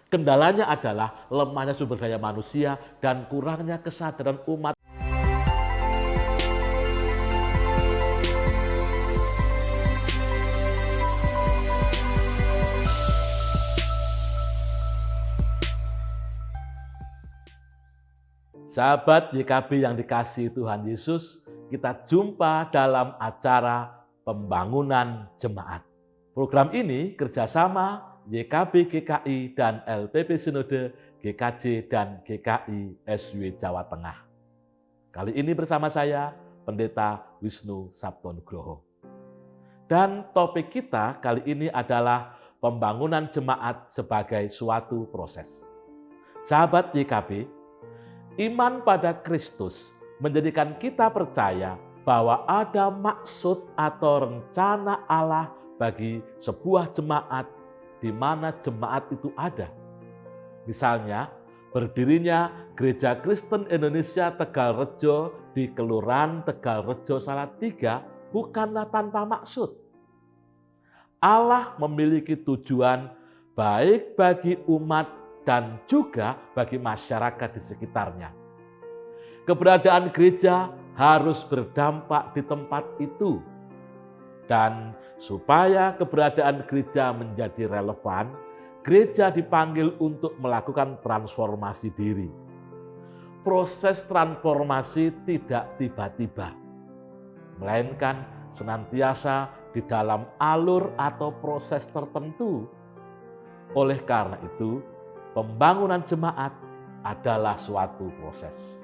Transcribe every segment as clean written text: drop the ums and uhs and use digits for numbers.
Kendalanya adalah lemahnya sumber daya manusia dan kurangnya kesadaran umat. Sahabat YKB yang dikasihi Tuhan Yesus, kita jumpa dalam acara pembangunan jemaat. Program ini kerjasama YKB GKI dan LPP Sinode GKJ dan GKI SW Jawa Tengah. Kali ini bersama saya, Pendeta Wisnu Sabtonugroho. Dan topik kita kali ini adalah pembangunan jemaat sebagai suatu proses. Sahabat YKB, iman pada Kristus menjadikan kita percaya bahwa ada maksud atau rencana Allah bagi sebuah jemaat di mana jemaat itu ada. Misalnya, berdirinya Gereja Kristen Indonesia Tegalrejo di Kelurahan Tegalrejo Salatiga bukanlah tanpa maksud. Allah memiliki tujuan baik bagi umat dan juga bagi masyarakat di sekitarnya. Keberadaan gereja harus berdampak di tempat itu. Dan supaya keberadaan gereja menjadi relevan, gereja dipanggil untuk melakukan transformasi diri. Proses transformasi tidak tiba-tiba, melainkan senantiasa di dalam alur atau proses tertentu. Oleh karena itu, pembangunan jemaat adalah suatu proses.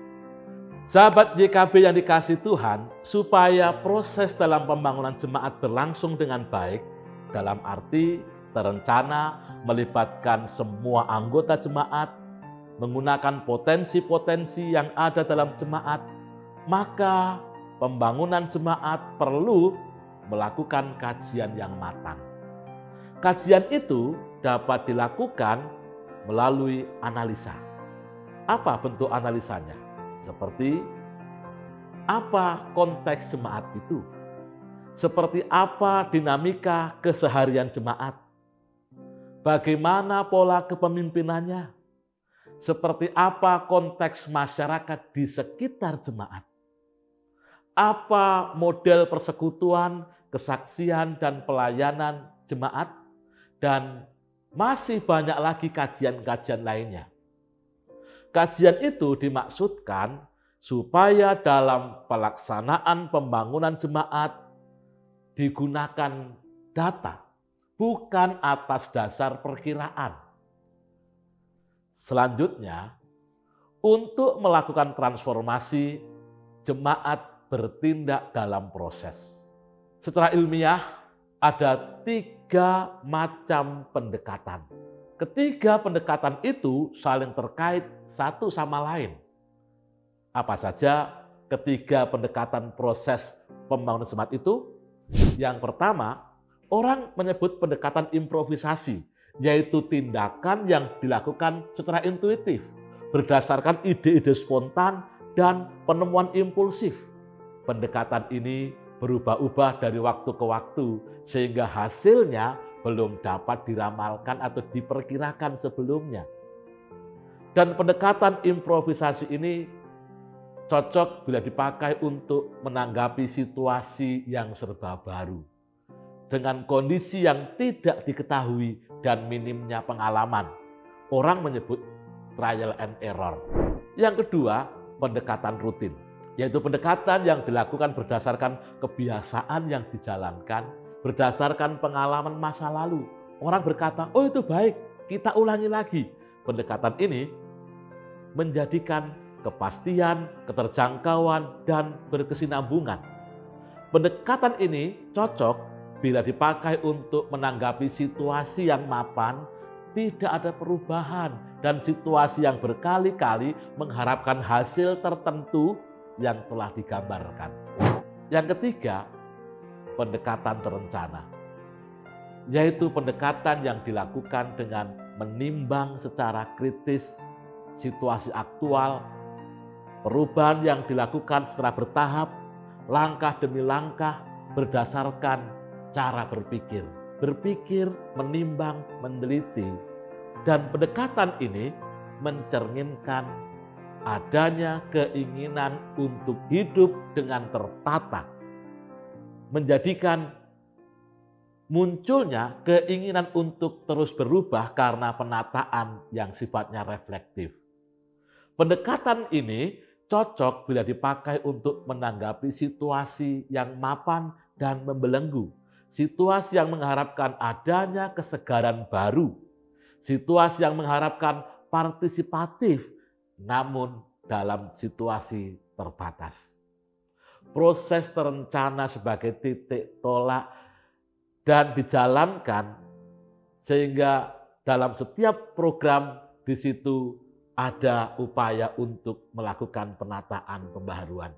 Sahabat YKB yang dikasihi Tuhan, supaya proses dalam pembangunan jemaat berlangsung dengan baik, dalam arti terencana, melibatkan semua anggota jemaat, menggunakan potensi-potensi yang ada dalam jemaat, maka pembangunan jemaat perlu melakukan kajian yang matang. Kajian itu dapat dilakukan melalui analisa. Apa bentuk analisanya? Seperti apa konteks jemaat itu? Seperti apa dinamika keseharian jemaat? Bagaimana pola kepemimpinannya? Seperti apa konteks masyarakat di sekitar jemaat? Apa model persekutuan, kesaksian, dan pelayanan jemaat? Dan masih banyak lagi kajian-kajian lainnya. Kajian itu dimaksudkan supaya dalam pelaksanaan pembangunan jemaat digunakan data, bukan atas dasar perkiraan. Selanjutnya, untuk melakukan transformasi, jemaat bertindak dalam proses. Secara ilmiah, ada 3 macam pendekatan. Ketiga pendekatan itu saling terkait satu sama lain. Apa saja ketiga pendekatan proses pembangunan jemaat itu? Yang pertama, orang menyebut pendekatan improvisasi, yaitu tindakan yang dilakukan secara intuitif, berdasarkan ide-ide spontan dan penemuan impulsif. Pendekatan ini berubah-ubah dari waktu ke waktu, sehingga hasilnya belum dapat diramalkan atau diperkirakan sebelumnya. Dan pendekatan improvisasi ini cocok bila dipakai untuk menanggapi situasi yang serba baru, dengan kondisi yang tidak diketahui dan minimnya pengalaman. Orang menyebut trial and error. Yang kedua, pendekatan rutin, yaitu pendekatan yang dilakukan berdasarkan kebiasaan yang dijalankan, berdasarkan pengalaman masa lalu. Orang berkata, oh itu baik, kita ulangi lagi. Pendekatan ini menjadikan kepastian, keterjangkauan, dan berkesinambungan. Pendekatan ini cocok bila dipakai untuk menanggapi situasi yang mapan, tidak ada perubahan, dan situasi yang berkali-kali mengharapkan hasil tertentu yang telah digambarkan. Yang ketiga, pendekatan terencana, yaitu pendekatan yang dilakukan dengan menimbang secara kritis situasi aktual, perubahan yang dilakukan secara bertahap, langkah demi langkah berdasarkan cara berpikir, menimbang, meneliti, Dan pendekatan ini mencerminkan adanya keinginan untuk hidup dengan tertata, menjadikan munculnya keinginan untuk terus berubah karena penataan yang sifatnya reflektif. Pendekatan ini cocok bila dipakai untuk menanggapi situasi yang mapan dan membelenggu, situasi yang mengharapkan adanya kesegaran baru, situasi yang mengharapkan partisipatif, namun dalam situasi terbatas. Proses terencana sebagai titik tolak dan dijalankan sehingga dalam setiap program di situ ada upaya untuk melakukan penataan pembaharuan.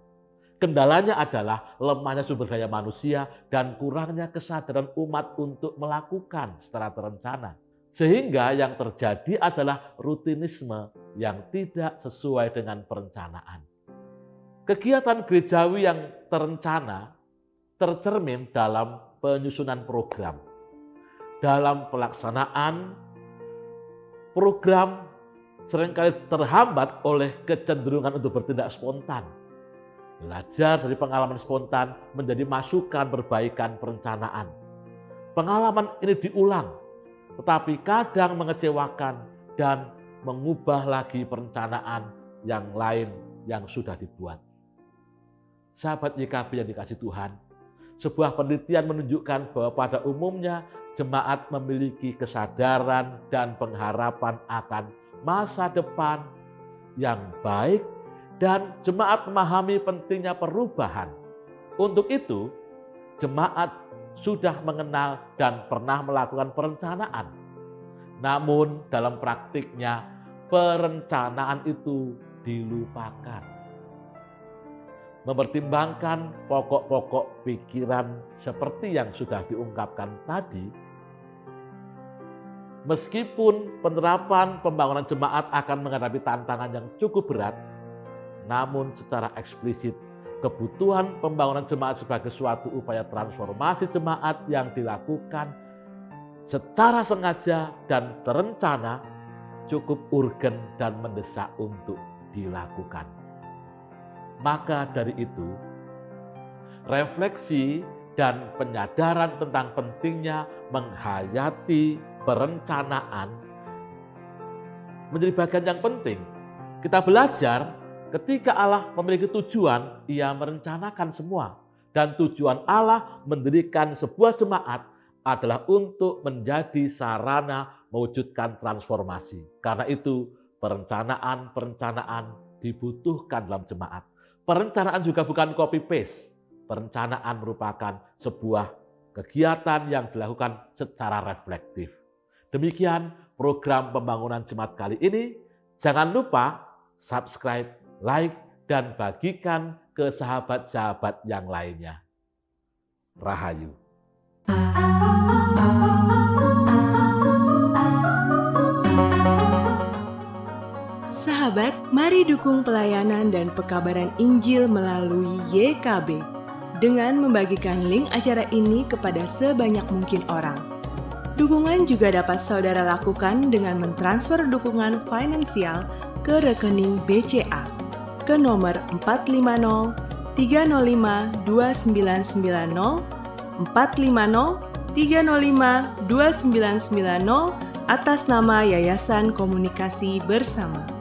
Kendalanya adalah lemahnya sumber daya manusia dan kurangnya kesadaran umat untuk melakukan secara terencana. Sehingga yang terjadi adalah rutinisme yang tidak sesuai dengan perencanaan. Kegiatan gerejawi yang terencana tercermin dalam penyusunan program. Dalam pelaksanaan program seringkali terhambat oleh kecenderungan untuk bertindak spontan. Belajar dari pengalaman spontan menjadi masukan perbaikan perencanaan. Pengalaman ini diulang, tetapi kadang mengecewakan dan mengubah lagi perencanaan yang lain yang sudah dibuat. Sahabat YKB yang dikasihi Tuhan, sebuah penelitian menunjukkan bahwa pada umumnya jemaat memiliki kesadaran dan pengharapan akan masa depan yang baik dan jemaat memahami pentingnya perubahan. Untuk itu, jemaat sudah mengenal dan pernah melakukan perencanaan. Namun dalam praktiknya, perencanaan itu dilupakan. Mempertimbangkan pokok-pokok pikiran seperti yang sudah diungkapkan tadi, meskipun penerapan pembangunan jemaat akan menghadapi tantangan yang cukup berat, namun secara eksplisit kebutuhan pembangunan jemaat sebagai suatu upaya transformasi jemaat yang dilakukan secara sengaja dan terencana cukup urgen dan mendesak untuk dilakukan. Maka dari itu, refleksi dan penyadaran tentang pentingnya menghayati perencanaan menjadi bagian yang penting. Kita belajar ketika Allah memiliki tujuan, Ia merencanakan semua. Dan tujuan Allah mendirikan sebuah jemaat adalah untuk menjadi sarana mewujudkan transformasi. Karena itu perencanaan dibutuhkan dalam jemaat. Perencanaan juga bukan copy-paste. Perencanaan merupakan sebuah kegiatan yang dilakukan secara reflektif. Demikian program pembangunan jemaat kali ini. Jangan lupa subscribe, like, dan bagikan ke sahabat-sahabat yang lainnya. Rahayu. Sahabat, mari dukung pelayanan dan pekabaran Injil melalui YKB dengan membagikan link acara ini kepada sebanyak mungkin orang. Dukungan juga dapat saudara lakukan dengan mentransfer dukungan finansial ke rekening BCA ke nomor 450 305 2990 450 305 2990 atas nama Yayasan Komunikasi Bersama.